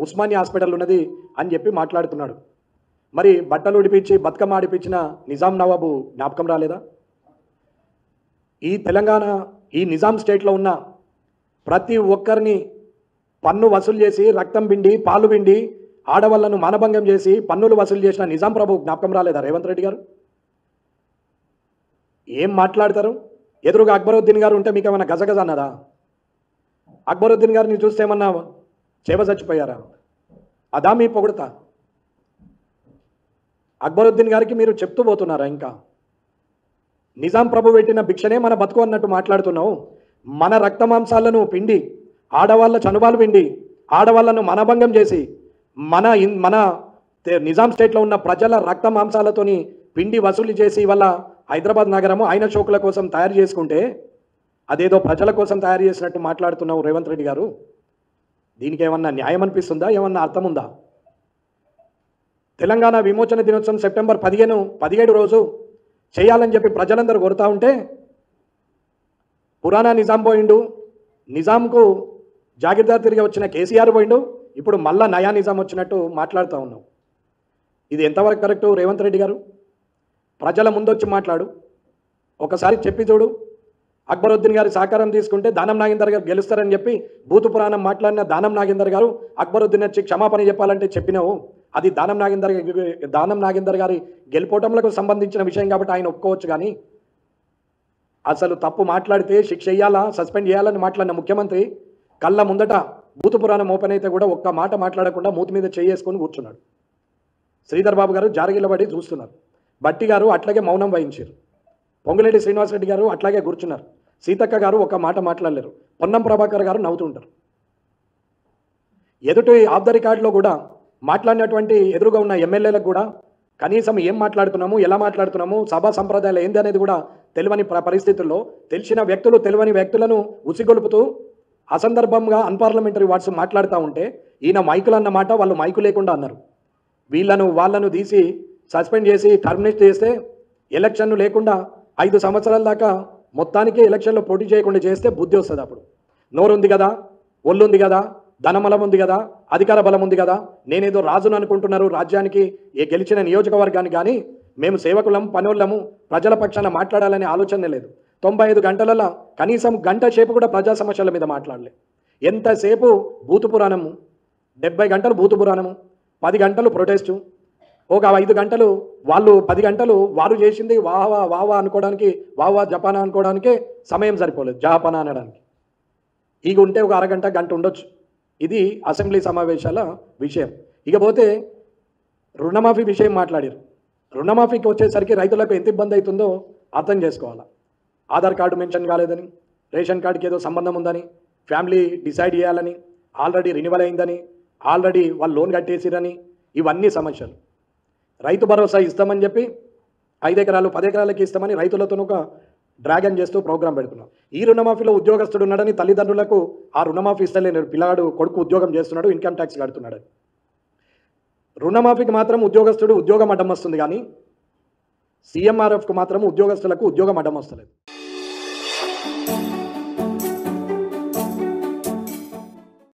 Osmania hospital ఉన్నది అని చెప్పి మాట్లాడుతున్నాడు. మరి బట్టలు ఉడిపించి బతుకమ్మ ఆడిపించిన నిజాం నవాబు జ్ఞాపకం రాలేదా? ఈ తెలంగాణ ఈ నిజాం స్టేట్లో ఉన్న ప్రతి ఒక్కరిని పన్ను వసూలు చేసి రక్తం పిండి పాలు పిండి ఆడవాళ్లను మానభంగం చేసి పన్నులు వసూలు చేసిన నిజాం ప్రభు జ్ఞాపకం రాలేదా రేవంత్ రెడ్డి గారు? ఏం మాట్లాడతారు? ఎదురుగా అక్బరుద్దీన్ గారు ఉంటే మీకు ఏమన్నా గజగజ అన్నదా? అక్బరుద్దీన్ గారిని చూస్తే ఏమన్నా చేవ చచ్చిపోయారా? అదా మీ పొగడతా? అక్బరుద్దీన్ గారికి మీరు చెప్తూ పోతున్నారా? ఇంకా నిజాం ప్రభు పెట్టిన భిక్షనే మన బతుకు అన్నట్టు మాట్లాడుతున్నావు. మన రక్త మాంసాలను పిండి ఆడవాళ్ళ చనుబాలు పిండి ఆడవాళ్లను మనభంగం చేసి మన నిజాం స్టేట్లో ఉన్న ప్రజల రక్త మాంసాలతోని పిండి వసూలు చేసి ఇవాళ హైదరాబాద్ నగరము ఆయన షోకుల కోసం తయారు చేసుకుంటే అదేదో ప్రజల కోసం తయారు చేసినట్టు మాట్లాడుతున్నావు రేవంత్ రెడ్డి గారు. దీనికి ఏమన్నా న్యాయం అనిపిస్తుందా? ఏమన్నా అర్థం ఉందా? తెలంగాణ విమోచన దినోత్సవం సెప్టెంబర్ 17 రోజు చేయాలని చెప్పి ప్రజలందరూ కోరుతా ఉంటే పురాణా నిజాం పోయిండు, నిజాంకు జాగీర్దార్ తిరిగి వచ్చిన కేసీఆర్ పోయిండు, ఇప్పుడు మళ్ళా నయా నిజాం వచ్చినట్టు మాట్లాడుతూ ఉన్నాం. ఇది ఎంతవరకు కరెక్టు రేవంత్ రెడ్డి గారు? ప్రజల ముందొచ్చి మాట్లాడు, ఒకసారి చెప్పి చూడు. అక్బరుద్దీన్ గారి సహకారం తీసుకుంటే దానం నాగేందర్ గారు గెలుస్తారని చెప్పి భూతు పురాణం మాట్లాడిన దానం నాగేందర్ గారు అక్బరుద్దీన్ వచ్చి క్షమాపణ చెప్పాలంటే చెప్పినావు. అది దానం నాగేందర్ గారి గెలుపోవటంలకు సంబంధించిన విషయం కాబట్టి ఆయన ఒప్పుకోవచ్చు. కానీ అసలు తప్పు మాట్లాడితే శిక్ష వేయాలా, సస్పెండ్ చేయాలని మాట్లాడిన ముఖ్యమంత్రి కళ్ళ ముందట భూతు పురాణం ఓపెన్ అయితే కూడా ఒక్క మాట మాట్లాడకుండా మూతి మీద చేసుకొని కూర్చున్నాడు. శ్రీధర్ బాబు గారు జారగిల్లబడి చూస్తున్నారు. బట్టి గారు అట్లాగే మౌనం వహించారు. పొంగులేటి శ్రీనివాసరెడ్డి గారు అట్లాగే కూర్చున్నారు. సీతక్క గారు ఒక మాట మాట్లాడలేరు. పొన్నం ప్రభాకర్ గారు నవ్వుతుంటారు. ఎదుటి ఆఫ్ ద రికార్డులో కూడా మాట్లాడినటువంటి ఎదురుగా ఉన్న ఎమ్మెల్యేలకు కూడా కనీసం ఏం మాట్లాడుతున్నాము, ఎలా మాట్లాడుతున్నాము, సభా సంప్రదాయాలు ఏంది అనేది కూడా తెలియని పరిస్థితుల్లో తెలిసిన వ్యక్తులు తెలియని వ్యక్తులను ఉసిగొలుపుతూ అసందర్భంగా అన్పార్లమెంటరీ వర్డ్స్ మాట్లాడుతూ ఉంటే ఈయన మైకులు అన్న మాట వాళ్ళు మైకు లేకుండా అన్నారు. వాళ్ళను తీసి సస్పెండ్ చేసి టర్మినేట్ చేస్తే ఎలక్షన్లు లేకుండా 5 సంవత్సరాల దాకా మొత్తానికి ఎలక్షన్లో పోటీ చేయకుండా చేస్తే బుద్ధి వస్తుంది. అప్పుడు నోరుంది కదా, ఒళ్ళుంది కదా, ధనబలం ఉంది కదా, అధికార బలం ఉంది కదా, నేనేదో రాజును అనుకుంటున్నారు రాజ్యానికి గెలిచిన నియోజకవర్గానికి. కానీ మేము సేవకులం, పనోళ్ళము, ప్రజల పక్షాన మాట్లాడాలనే ఆలోచనే లేదు. 95 గంటలలో కనీసం గంట సేపు కూడా ప్రజా సమస్యల మీద మాట్లాడలే. ఎంతసేపు భూతు పురాణము, 70 గంటలు భూతు పురాణము, 10 గంటలు ప్రొటెస్టు, ఒక 5 గంటలు వాళ్ళు 10 గంటలు వారు చేసింది వావా వావా అనుకోవడానికి, వావా జపానా అనుకోవడానికే సమయం సరిపోలేదు, జహాపనా అనడానికి. ఇక ఉంటే ఒక అరగంట గంట ఉండొచ్చు. ఇది అసెంబ్లీ సమావేశాల విషయం. ఇకపోతే రుణమాఫీ విషయం మాట్లాడారు. రుణమాఫీకి వచ్చేసరికి రైతులకు ఎంత ఇబ్బంది అవుతుందో అర్థం చేసుకోవాలి. ఆధార్ కార్డు మెన్షన్ కాలేదని, రేషన్ కార్డుకి ఏదో సంబంధం ఉందని, ఫ్యామిలీ డిసైడ్ చేయాలని, ఆల్రెడీ రెన్యువల్ అయిందని, ఆల్రెడీ వాళ్ళు లోన్ కట్టేసిరని, ఇవన్నీ సమస్యలు. రైతు భరోసా ఇస్తామని చెప్పి 5 ఎకరాలు 10 ఎకరాలకి ఇస్తామని రైతులతో ఒక డ్రాగన్ చేస్తూ ప్రోగ్రాం పెడుతున్నాం. ఈ రుణమాఫీలో ఉద్యోగస్తుడు ఉన్నాడని తల్లిదండ్రులకు ఆ రుణమాఫీ ఇస్తలేరు. పిల్లాడు కొడుకు ఉద్యోగం చేస్తున్నాడు, ఇన్కమ్ ట్యాక్స్ కడుతున్నాడు. రుణమాఫీకి మాత్రం ఉద్యోగస్తుడు ఉద్యోగం అడ్డం వస్తుంది, కానీ సీఎంఆర్ఎఫ్కు మాత్రం ఉద్యోగస్తులకు ఉద్యోగం అడ్డం వస్తలేదు.